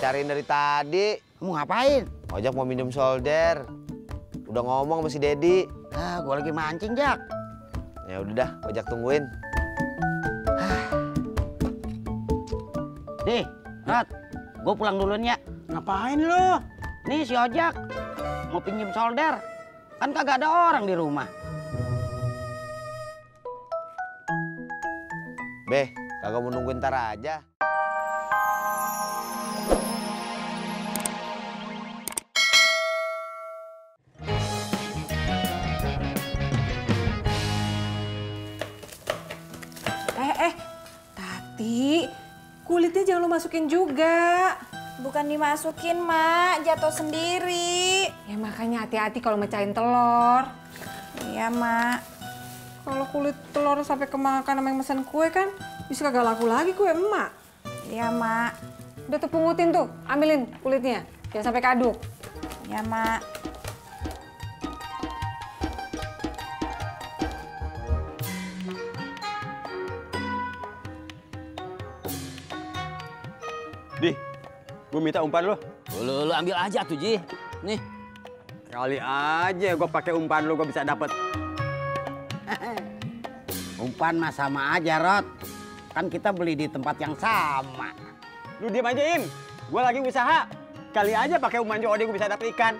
cariin dari tadi. Mau ngapain? Ojak mau minum solder. Udah ngomong sama si Dedi. Ah, gua lagi mancing, Jak. Ya udah dah, ojak tungguin. Dih, Rod, gua pulang duluan ya. Ngapain lo? Nih si Ojak mau pinjem solder. Kan kagak ada orang di rumah. Beh, kagak mau nungguin ntar aja. Tati, kulitnya jangan lo masukin juga. Bukan dimasukin, Mak. Jatuh sendiri. Ya makanya hati-hati kalau mecahin telur. Iya, Mak. Kalau kulit telur sampai kemakan sama yang mesen kue kan, bisa kagak laku lagi kue emak. Iya, Mak. Udah tuh pungutin tuh, ambilin kulitnya. Jangan sampai kaduk. Iya, Mak. Di, gue minta umpan lo. Lu ambil aja tuh, Ji. Nih. Kali aja gue pakai umpan lo gue bisa dapet. Umpan mah sama aja, Rod. Kan kita beli di tempat yang sama. Lu diam aja, Im. Gue lagi usaha. Kali aja pakai umpan Jody gue bisa dapet ikan.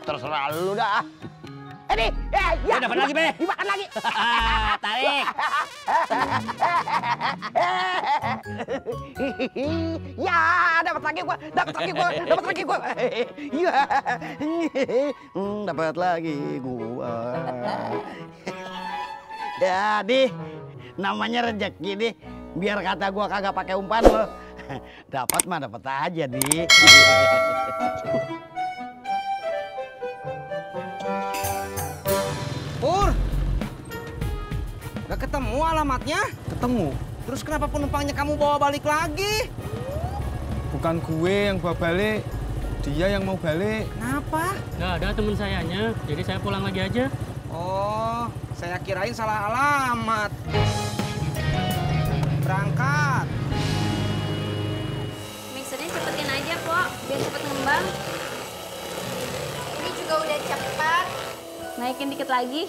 Terserah lu dah. Nih, ya, dapat lagi, Be. Dimakan lagi. Tarik. Ya, dapat lagi gua. Iya. Dapat lagi gua. Jadi, namanya rezeki nih. Biar kata gua kagak pakai umpan lo. Dapat mah dapat aja, Di. Pur, gak ketemu alamatnya? Ketemu. Terus kenapa penumpangnya kamu bawa balik lagi? Bukan gue yang bawa balik, dia yang mau balik. Kenapa? Nggak ada temen sayanya, jadi saya pulang lagi aja. Oh, saya kirain salah alamat. Berangkat. Mixernya cepetin aja, Pok. Biar cepet ngembang. Ini juga udah cepat. Naikin dikit lagi.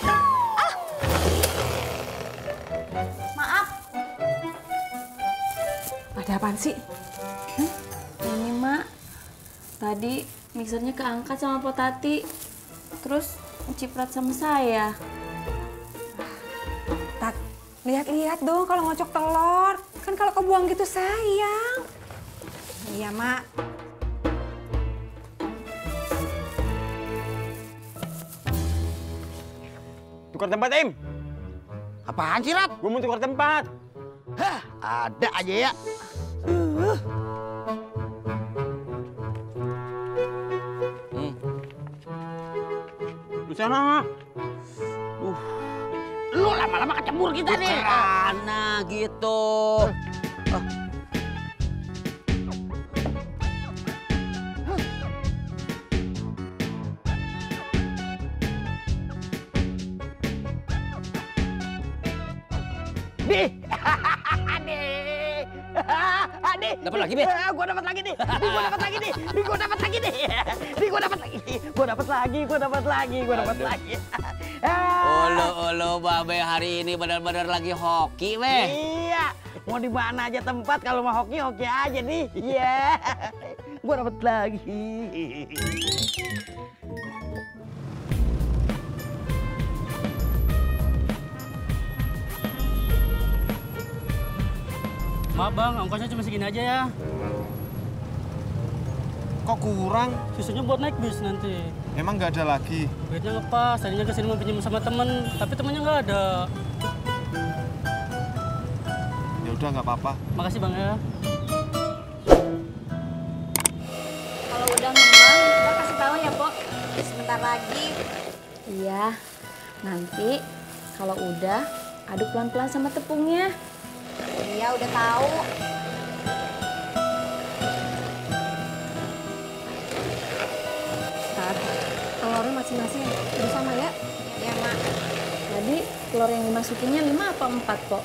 Ah! Maaf. Ada apaan sih? Ini, Mak. Tadi mixernya keangkat sama Potati. Terus ciprat sama saya. Tat, lihat-lihat dong kalau ngocok telur. Kan kalau kebuang gitu sayang. Iya, Mak. Tukar tempat, Im. Apaan sih, Rat? Gue mau tukar tempat. Hah, ada aja ya. Di sana. Lu lama-lama kecebur kita nih. Karena gitu. Di. Adi. Dapat lagi, Be? Gua dapat lagi nih. Gua dapat lagi nih. Gua dapat lagi nih. Gua dapat lagi. Gua dapat lagi. Olo, Babe hari ini benar-benar lagi hoki, Be. Iya. Mau di mana aja tempat kalau mau hoki aja nih. Iya. Gua dapat lagi. Maaf bang, ongkosnya cuma segini aja ya. Kok kurang? Sisanya buat naik bis nanti. Emang nggak ada lagi? Duitnya ngepas, tadinya kesini mau pinjam sama temen, tapi temennya nggak ada. Ya udah nggak apa-apa. Makasih bang ya. Kalau udah ngembang, kita kasih tahu ya, Pok. Sebentar lagi. Iya. Nanti kalau udah, aduk pelan-pelan sama tepungnya. Iya, udah tahu. Tat, telurnya masing-masing udah sama ya? Iya, Mak. Tadi telur yang dimasukinnya 5 apa 4, Pok?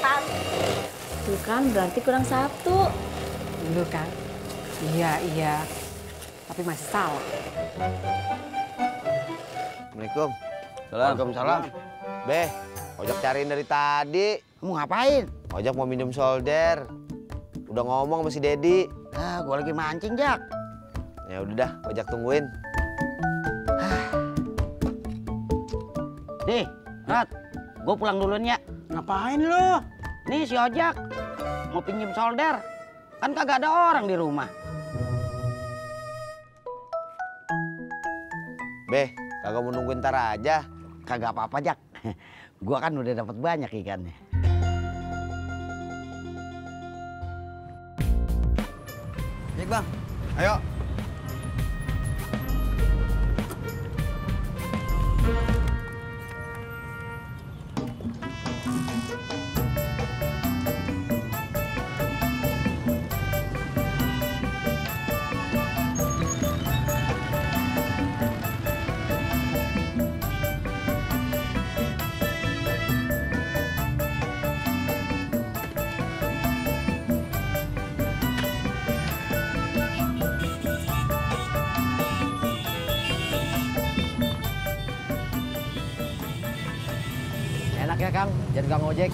4. Tuh kan berarti kurang 1. Dulu kan? Iya. Tapi masih salah. Assalamualaikum. Waalaikumsalam. Beh, ojak cariin dari tadi. Kamu ngapain? Ojak mau minjem solder. Udah ngomong sama si Dedi. Ah, gua lagi mancing, Jak. Ya udah dah, ojak tungguin. Nih, Rat, gue pulang duluan ya. Ngapain lu? Nih si Ojak mau pinjem solder, kan kagak ada orang di rumah. Beh, kagak mau nungguin ntar aja. Kagak apa-apa, Jak. Gua kan udah dapat banyak ikannya. Baik bang, ayo. Enak ya Kang, jadi Kang ojek.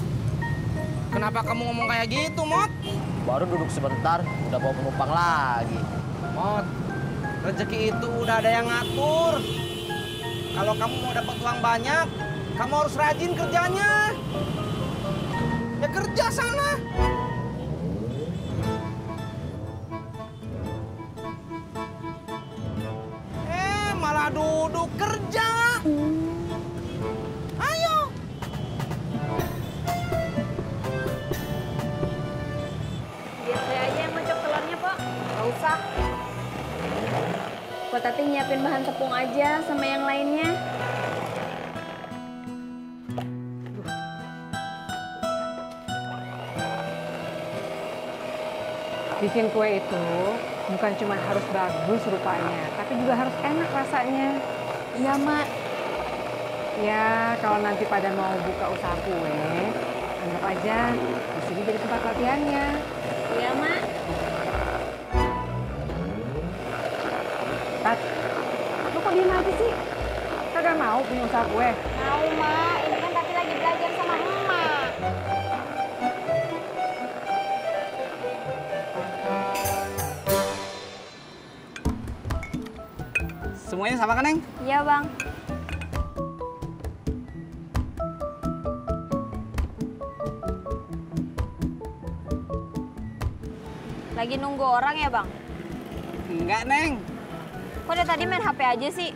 Kenapa kamu ngomong kayak gitu, Mot? Baru duduk sebentar, udah bawa penumpang lagi. Mot, rezeki itu udah ada yang ngatur. Kalau kamu mau dapat uang banyak, kamu harus rajin kerjanya. Ya kerja sana. Malah duduk kerja. Ayo. Biar saya aja yang ngocok telurnya, Pok. Nggak usah. Pok Tati nyiapin bahan tepung aja sama yang lainnya. Bikin kue itu bukan cuma harus bagus rupanya, tapi juga harus enak rasanya. Iya, Mak. Ya, kalau nanti pada mau buka usaha kue, anggap aja di sini jadi tempat latihannya. Iya, Mak. Tat, lu kok diem aja sih? Kagak mau punya usaha kue? Mau, Mak. Ini kan Tati lagi belajar sama Emak. Semuanya sama kan, Neng? Iya, Bang. Lagi nunggu orang ya, Bang? Enggak, Neng. Kok dari tadi main HP aja sih?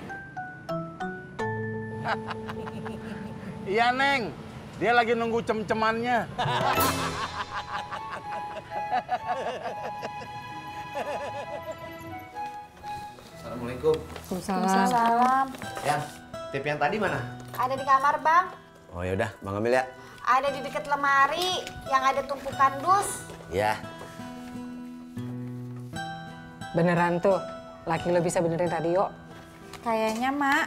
Iya, Neng. Dia lagi nunggu cem-cemannya. Assalamualaikum. Waalaikumsalam. Yang, tip yang tadi mana? Ada di kamar, Bang. Oh yaudah, Bang ambil ya. Ada di dekat lemari yang ada tumpukan dus. Ya. Beneran tuh, laki lo bisa benerin radio? Kayaknya, Mak.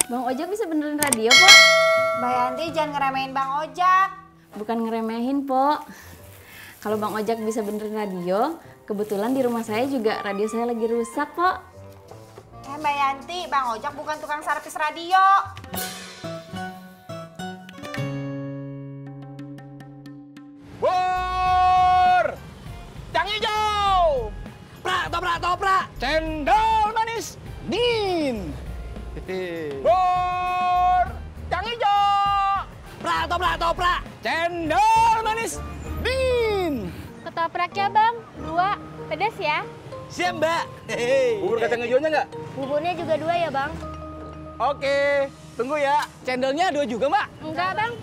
Bang Ojak bisa benerin radio, Pok? Mbak Yanti jangan ngeremehin Bang Ojak. Bukan ngeremehin, Pok. Kalau Bang Ojak bisa benerin radio, kebetulan di rumah saya juga radio saya lagi rusak, Pok. Mbak Yanti, Bang Ojak bukan tukang servis radio. Bur! Cang hijau! Prak, toprak, toprak! Cendol manis! Din! Bur! Cang hijau! Prak, toprak, toprak! Cendol manis! Din! Ketopraknya, Bang. 2, pedas ya. Siap, Mbak. Bubur kacang hijaunya nggak? Buburnya juga 2 ya, Bang. Oke, tunggu ya. Cendolnya 2 juga, Mbak. Enggak, Bang.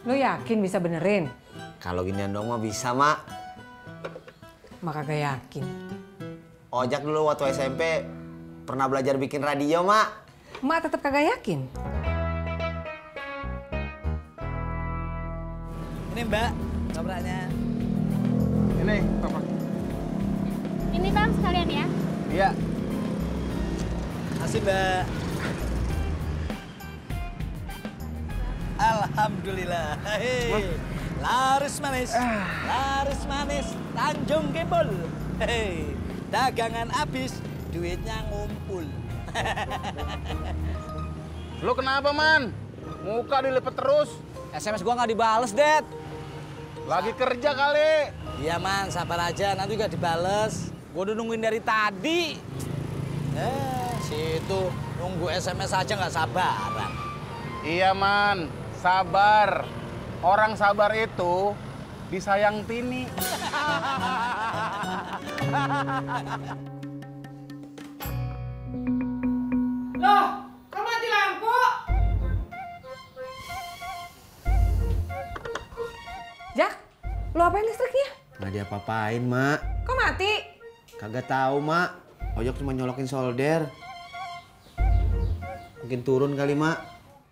Lo yakin bisa benerin? Kalau ginian dong mah bisa, Mak. Maka gak yakin. Ojak dulu waktu SMP pernah belajar bikin radio, Mak. Mak tetap kagak yakin. Ini Mbak, topraknya. Ini, apa? Ini, Bang, sekalian ya. Iya. Makasih, Mbak. Alhamdulillah. Hei. Laris manis. Laris manis. Tanjung Kimpul. Hei. Dagangan habis, duitnya ngumpul. Lu kenapa, Man? Muka dilepet terus. SMS gua nggak dibales, Det. Lagi kerja kali. Iya, Man, sabar aja, nanti juga dibales. Gua udah nungguin dari tadi. Situ nunggu SMS aja nggak sabaran. Iya, Man. Sabar. Orang sabar itu disayang tini. Loh, kok mati lampu? Jak, lo apain listriknya? Nggak diapa-apain, Mak. Kok mati? Kagak tahu, Mak. Ojak cuma nyolokin solder. Mungkin turun kali, Mak.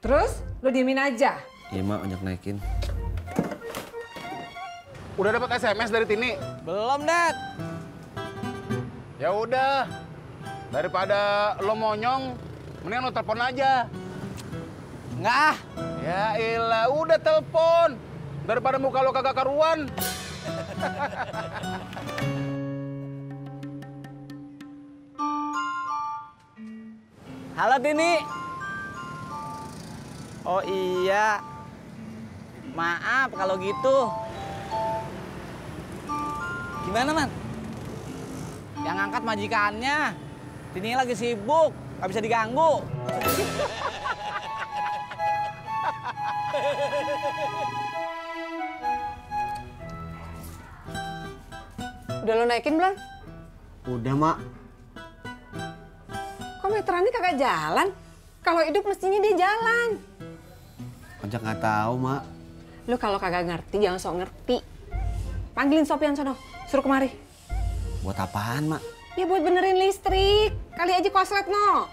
Terus, lo diemin aja? Iya, Mak, ojak naikin. Udah dapat SMS dari Tini? Belum, Det. Ya udah. Daripada lo monyong, mending lo telepon aja. Nggak ah. Ya ilah, udah telepon. Daripada muka lo kagak karuan. Halo, Tini. Oh iya. Maaf kalau gitu. Gimana, Man? Yang angkat majikannya. Tini lagi sibuk, nggak bisa diganggu. Udah lo naikin belum? Udah, Mak. Kok meterannya kagak jalan? Kalau hidup mestinya dia jalan. Ojak nggak tahu, Mak. Lo kalau kagak ngerti, jangan sok ngerti. Panggilin Sopian sono, suruh kemari. Buat apaan, Mak? Ya buat benerin listrik. Kali aja koslet, no.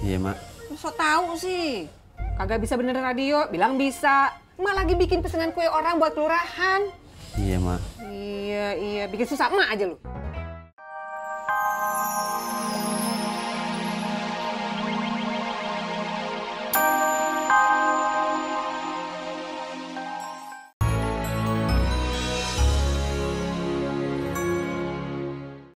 Iya, Mak. Lo sok tahu sih. Kagak bisa benerin radio, bilang bisa. Emak lagi bikin pesanan kue orang buat kelurahan. Iya, Mak. Iya, bikin susah emak aja lu.